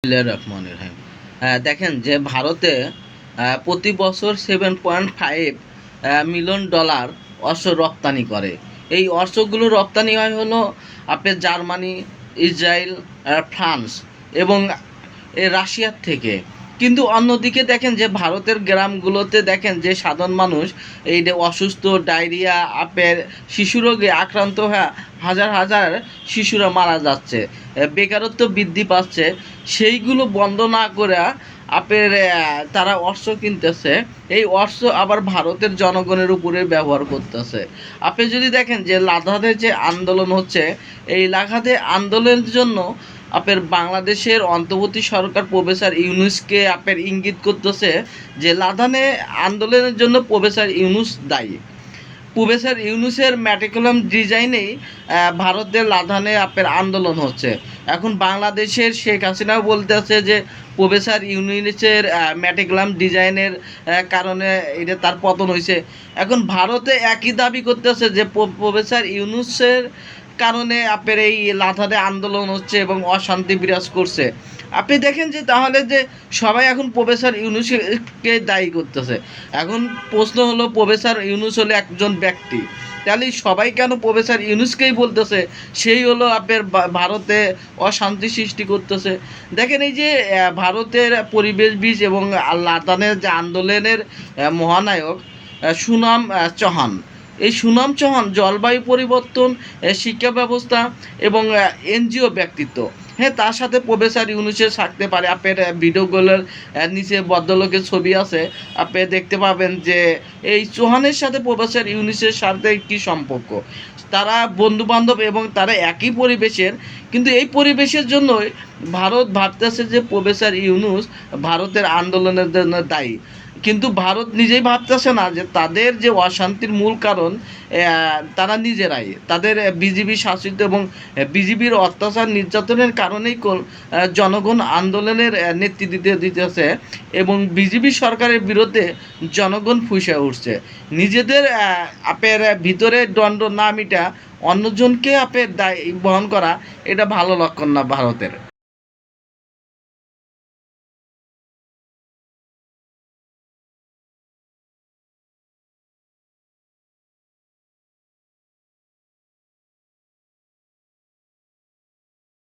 রহমানির রহিম। দেখেন যে ভারতে প্রতি বছর 7.5 মিলিয়ন ডলার অর্থ রপ্তানি করে। এই অর্থগুলো রপ্তানি হয় হলো আপনার জার্মানি, ইসরায়েল, ফ্রান্স এবং রাশিয়ার থেকে। কিন্তু অন্যদিকে দেখেন যে ভারতের গ্রামগুলোতে দেখেন যে সাধারণ মানুষ এই যে অসুস্থ, ডায়রিয়া, আপের শিশু রোগে আক্রান্ত হয়ে হাজার হাজার শিশুরা মারা যাচ্ছে, বেকারত্ব বৃদ্ধি পাচ্ছে। সেইগুলো বন্ধ না করে আপের তারা অর্থ কিনতেছে, এই অর্থ আবার ভারতের জনগণের উপরে ব্যবহার করতেছে। আপনি যদি দেখেন যে লাদাখে যে আন্দোলন হচ্ছে, এই লাদাখে আন্দোলনের জন্য আপনার বাংলাদেশের অন্তর্বর্তী সরকার প্রফেসর ইউনূসকে আপনার ইঙ্গিত করতেছে যে লাদাখে আন্দোলনের জন্য প্রফেসর ইউনূস দায়ী। প্রফেসর ইউনূসের ম্যাটিকুলাম ডিজাইনেই ভারতের লাদাখে আপনার আন্দোলন হচ্ছে। এখন বাংলাদেশের শেখ হাসিনাও বলতেছে যে প্রফেসর ইউনূসের ম্যাটিকুলাম ডিজাইনের কারণে এটা তার পতন হয়েছে। এখন ভারতে একই দাবি করতেছে যে প্রফেসর ইউনূসের কারণে আপনার এই লাদাখে আন্দোলন হচ্ছে এবং অশান্তি বিরাজ করছে। আপনি দেখেন যে তাহলে যে সবাই এখন প্রফেসর ইউনূসকে দায়ী করতেছে। এখন প্রশ্ন হলো, প্রফেসর ইউনূস হলো একজন ব্যক্তি, তাহলে সবাই কেন প্রফেসর ইউনূসকেই বলতেছে সেই হলো আপনার ভারতে অশান্তি সৃষ্টি করতেছে। দেখেন এই যে ভারতের পরিবেশবিদ এবং লাদাখের যে আন্দোলনের মহানায়ক সুনাম চৌহান, এই সুনাম চৌহান জলবায়ু পরিবর্তন, শিক্ষা ব্যবস্থা এবং এনজিও ব্যক্তিত্ব। হ্যাঁ, তার সাথে প্রফেসর ইউনূসের থাকতে পারে। আপনার ভিডিওগুলোর নিচে ভদ্রলোকের ছবি আছে, আপনি দেখতে পাবেন যে এই চৌহানের সাথে প্রফেসর ইউনূসের সাথে কী সম্পর্ক। তারা বন্ধুবান্ধব এবং তারা একই পরিবেশের, কিন্তু এই পরিবেশের জন্যই ভারত ভাবতেছে যে প্রফেসর ইউনূস ভারতের আন্দোলনের জন্য দায়ী। কিন্তু ভারত নিজেই ভাবতেছে না যে তাদের যে অশান্তির মূল কারণ তারা নিজেরাই, তাদের বিজেপি শাসিত এবং বিজেপির অত্যাচার নির্যাতনের কারণেই জনগণ আন্দোলনের নেতৃত্ব দিতেছে এবং বিজেপি সরকারের বিরুদ্ধে জনগণ ফুঁসে উঠছে। নিজেদের আপের ভিতরে দ্বন্দ্ব না মিটা অন্যজনকে আপের দায় বহন করা, এটা ভালো লক্ষণ না ভারতের।